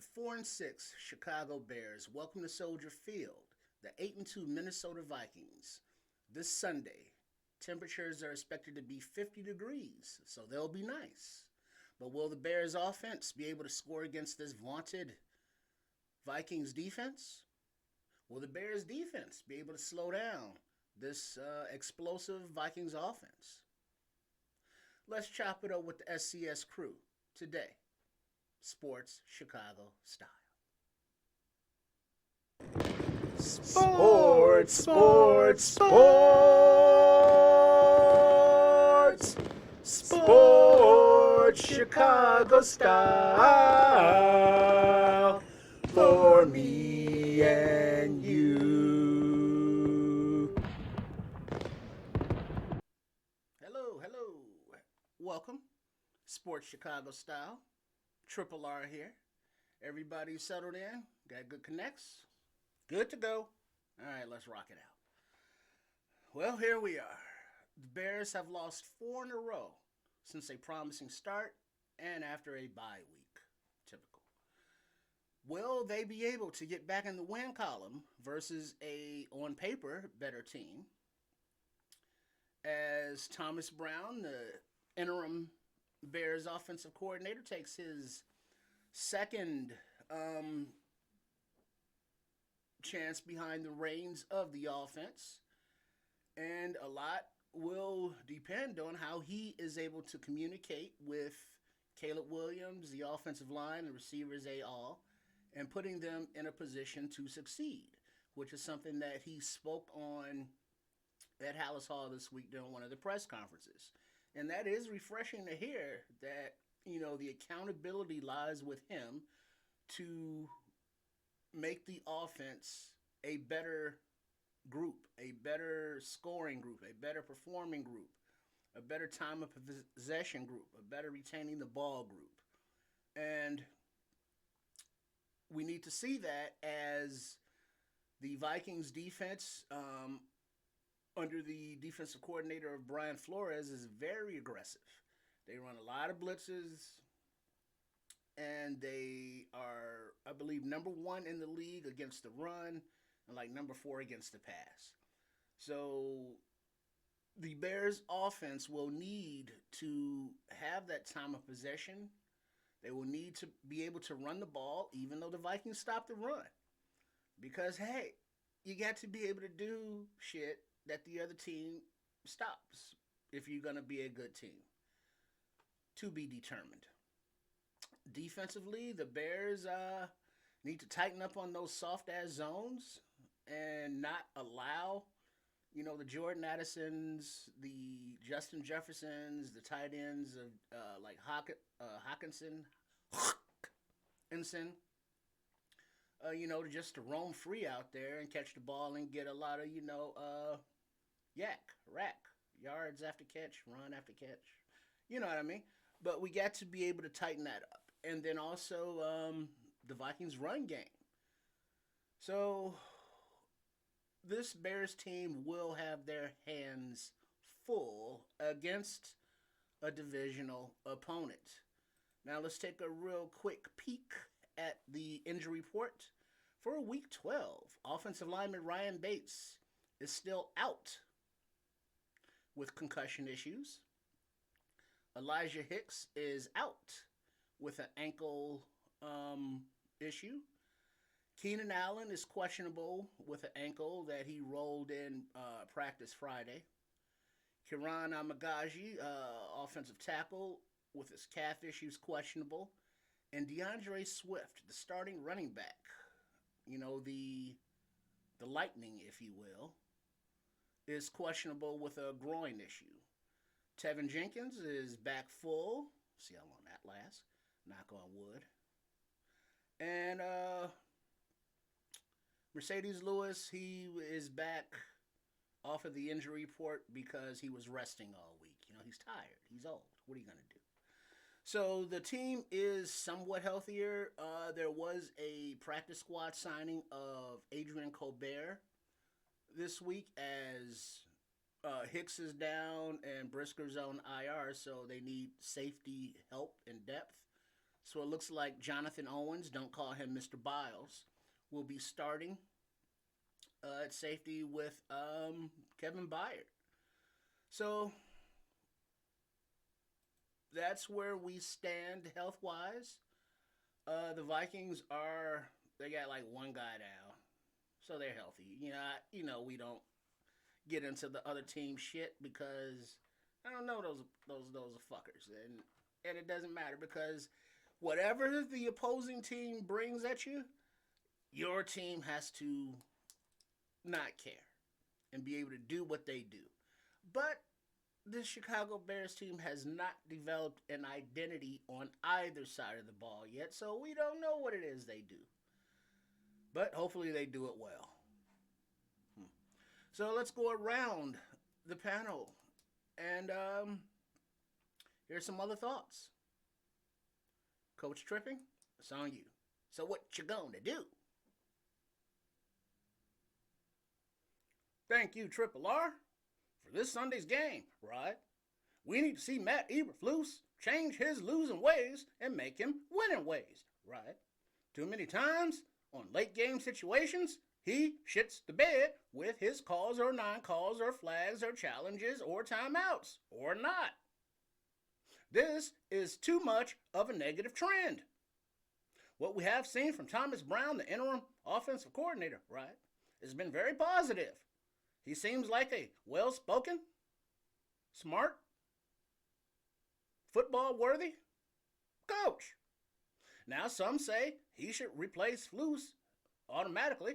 The 4-6 Chicago Bears welcome to Soldier Field the 8-2 Minnesota Vikings this Sunday. Temperatures are expected to be 50 degrees, so they'll be nice. But will the Bears offense be able to score against this vaunted Vikings defense? Will the Bears defense be able to slow down this explosive Vikings offense? Let's chop it up with the SCS crew today. Sports Chicago style. Sports, sports, sports, sports, Chicago style for me and you. Hello. Welcome. Sports Chicago style. Triple R here. Everybody settled in? Got good connects? Good to go. All right, let's rock it out. Well, here we are. The Bears have lost 4 in a row since a promising start and after a bye week. Typical. Will they be able to get back in the win column versus a, on paper, better team? As Thomas Brown, the interim Bears offensive coordinator, takes his second chance behind the reins of the offense. And a lot will depend on how he is able to communicate with Caleb Williams, the offensive line, the receivers, they all, and putting them in a position to succeed, which is something that he spoke on at Hallis Hall this week during one of the press conferences. And that is refreshing to hear that, the accountability lies with him to make the offense a better group, a better scoring group, a better performing group, a better time of possession group, a better retaining the ball group. And we need to see that as the Vikings defense, under the defensive coordinator of Brian Flores, is very aggressive. They run a lot of blitzes, and they are, I believe, number 1 in the league against the run and number 4 against the pass. So the Bears offense will need to have that time of possession. They will need to be able to run the ball, even though the Vikings stopped the run. Because, hey, you got to be able to do shit that the other team stops if you're going to be a good team. To be determined. Defensively, the Bears need to tighten up on those soft-ass zones and not allow, the Jordan Addisons, the Justin Jeffersons, the tight ends of Hawkinson, to just to roam free out there and catch the ball and get a lot of, rack, yards after catch, run after catch. You know what I mean? But we got to be able to tighten that up. And then also the Vikings run game. So this Bears team will have their hands full against a divisional opponent. Now let's take a real quick peek at the injury report. For week 12, offensive lineman Ryan Bates is still out with concussion issues. Elijah Hicks is out with an ankle issue. Keenan Allen is questionable with an ankle that he rolled in practice Friday. Kiran Amagaji, offensive tackle, with his calf issues, questionable. And DeAndre Swift, the starting running back, the Lightning, if you will, is questionable with a groin issue. Tevin Jenkins is back full. See how long that lasts. Knock on wood. And Mercedes Lewis, he is back off of the injury report because he was resting all week. He's tired. He's old. What are you going to do? So the team is somewhat healthier. There was a practice squad signing of Adrian Colbert this week as Hicks is down and Brisker's on IR, so they need safety help and depth. So it looks like Jonathan Owens, don't call him Mr. Biles, will be starting at safety with Kevin Byard. So that's where we stand health wise. The Vikings they got like one guy down, so they're healthy. We don't get into the other team shit because I don't know those fuckers, and it doesn't matter because whatever the opposing team brings at you, your team has to not care and be able to do what they do. But the Chicago Bears team has not developed an identity on either side of the ball yet, so we don't know what it is they do. But hopefully they do it well. So let's go around the panel and here's some other thoughts. Coach Tripping, it's on you. So what you gonna do? Thank you, Triple R, for this Sunday's game, right? We need to see Matt Eberflus change his losing ways and make him winning ways, right? Too many times on late game situations, he shits the bed with his calls or non-calls or flags or challenges or timeouts or not. This is too much of a negative trend. What we have seen from Thomas Brown, the interim offensive coordinator, right, has been very positive. He seems like a well-spoken, smart, football-worthy coach. Now, some say he should replace Flus automatically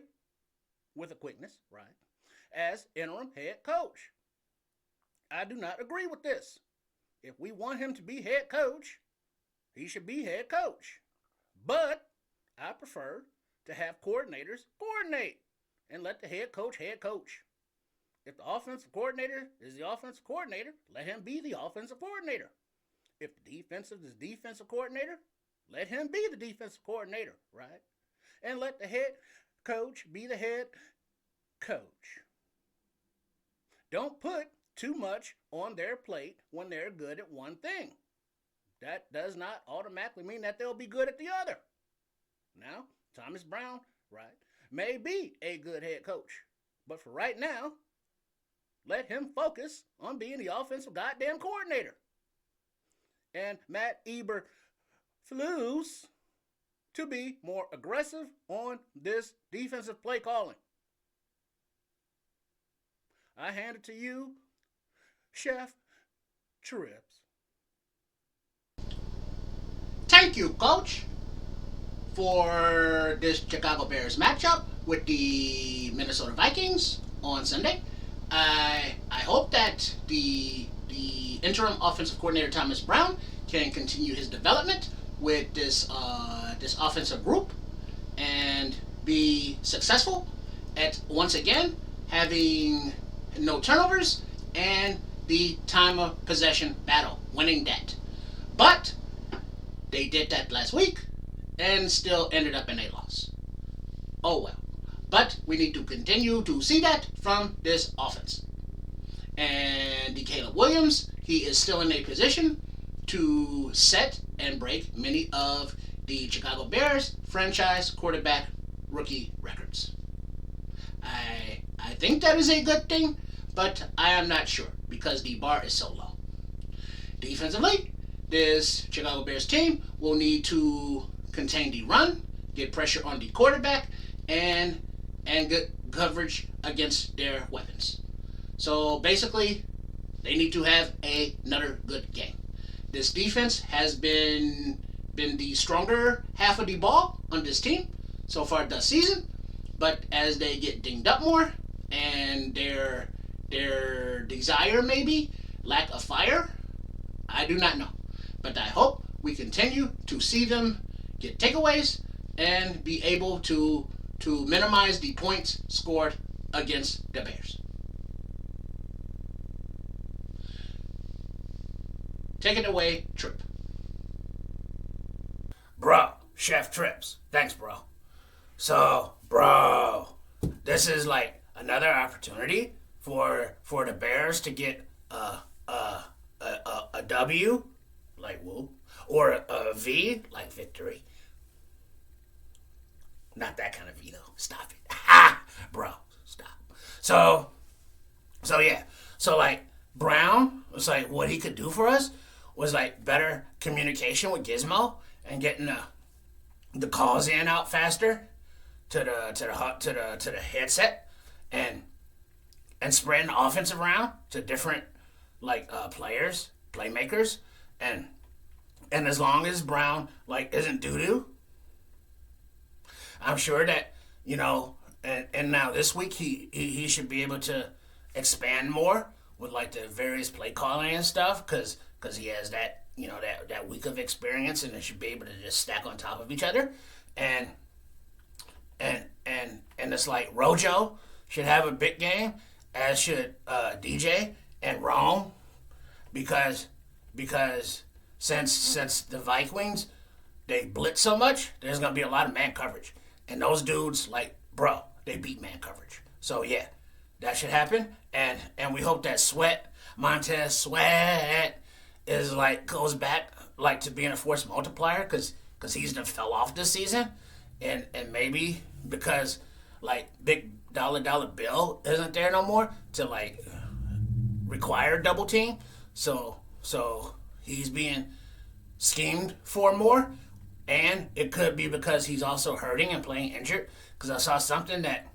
with a quickness, right, as interim head coach. I do not agree with this. If we want him to be head coach, he should be head coach. But I prefer to have coordinators coordinate and let the head coach head coach. If the offensive coordinator is the offensive coordinator, let him be the offensive coordinator. If the defensive is defensive coordinator, let him be the defensive coordinator, right? And let the head coach be the head coach. Don't put too much on their plate when they're good at one thing. That does not automatically mean that they'll be good at the other. Now, Thomas Brown, right, may be a good head coach. But for right now, let him focus on being the offensive goddamn coordinator. And Matt Eberflus to be more aggressive on this defensive play calling. I hand it to you, Chef Trips. Thank you, Coach, for this Chicago Bears matchup with the Minnesota Vikings on Sunday. I hope that the interim offensive coordinator Thomas Brown can continue his development with this offensive group and be successful at once again having no turnovers and the time of possession battle, winning that. But they did that last week and still ended up in a loss. Oh well. But we need to continue to see that from this offense. And the Caleb Williams, he is still in a position to set and break many of the Chicago Bears franchise quarterback rookie records. I think that is a good thing, but I am not sure because the bar is so low. Defensively, this Chicago Bears team will need to contain the run, get pressure on the quarterback, and good coverage against their weapons. So basically, they need to have another good game. This defense has been the stronger half of the ball on this team so far this season, but as they get dinged up more and their desire maybe lack of fire, I do not know. But I hope we continue to see them get takeaways and be able to minimize the points scored against the Bears. Take it away, Trip. Bro, Chef Trips. Thanks, bro. So, bro, this is like another opportunity for the Bears to get a W, like whoop, or a V like victory. Not that kind of V though. Stop it. Ha! Bro, stop. So yeah. So like Brown was like what he could do for us was like better communication with Gizmo and getting the calls in out faster to the headset and spreading the offense around to different like players, playmakers, and as long as Brown like isn't doo doo, I'm sure that and now this week he should be able to expand more with like the various play calling and stuff because he has that that week of experience and they should be able to just stack on top of each other and it's like Rojo should have a big game as should DJ and Rome because since the Vikings they blitz so much there's gonna be a lot of man coverage and those dudes like bro they beat man coverage so yeah that should happen and we hope that Montez Sweat is like goes back like to being a force multiplier because he's done fell off this season and maybe because like big dollar bill isn't there no more to like require double team so he's being schemed for more and it could be because he's also hurting and playing injured because I saw something that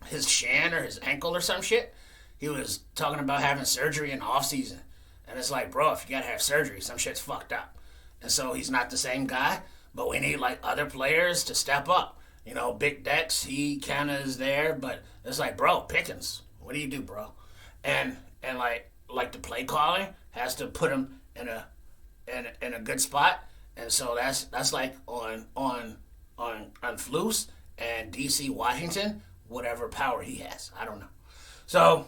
his shin or his ankle or some shit he was talking about having surgery in the off season and it's like bro if you gotta have surgery some shit's fucked up and so he's not the same guy but we need like other players to step up Big Dex he kind of is there but it's like bro Pickens what do you do bro and like the play calling has to put him in a good spot and so that's like on Flus and DC Washington whatever power he has I don't know so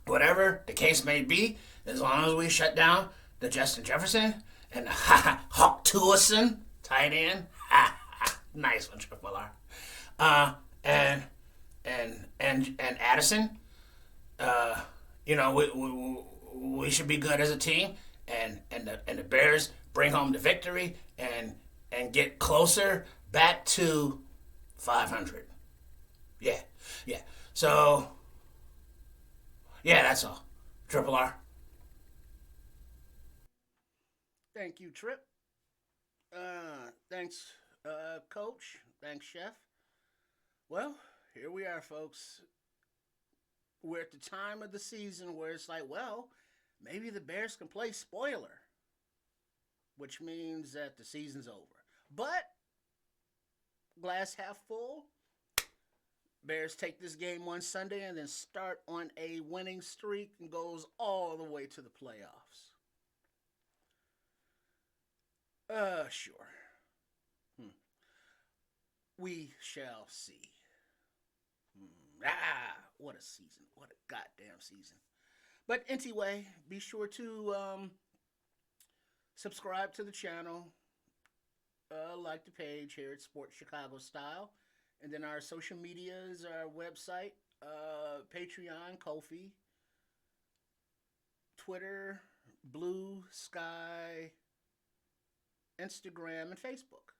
whatever the case may be as long as we shut down the Justin Jefferson and the Hawk Tuason tight end nice one Triple R and Addison we should be good as a team and the Bears bring home the victory and get closer back to 500 yeah so yeah that's all Triple R. Thank you, Trip. Thanks, Coach. Thanks, Chef. Well, here we are, folks. We're at the time of the season where it's like, well, maybe the Bears can play spoiler, which means that the season's over. But, glass half full, Bears take this game one Sunday and then start on a winning streak and goes all the way to the playoffs. Sure. We shall see. What a season. What a goddamn season. But anyway, be sure to subscribe to the channel, like the page here at Sports Chicago Style, and then our social medias, our website, Patreon, Ko-fi, Twitter, Blue Sky, Instagram, and Facebook,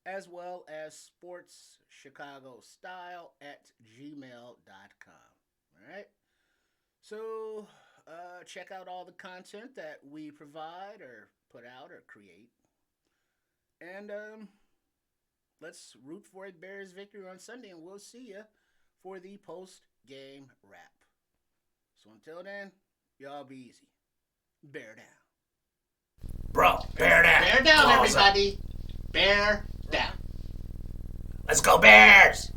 as well as Sports Chicago Style at gmail.com. All right. So check out all the content that we provide or put out or create. And let's root for a Bears victory on Sunday, and we'll see you for the post-game wrap. So until then, y'all be easy. Bear down. Bro, bear down. Bear down, everybody. Bear down. Let's go Bears!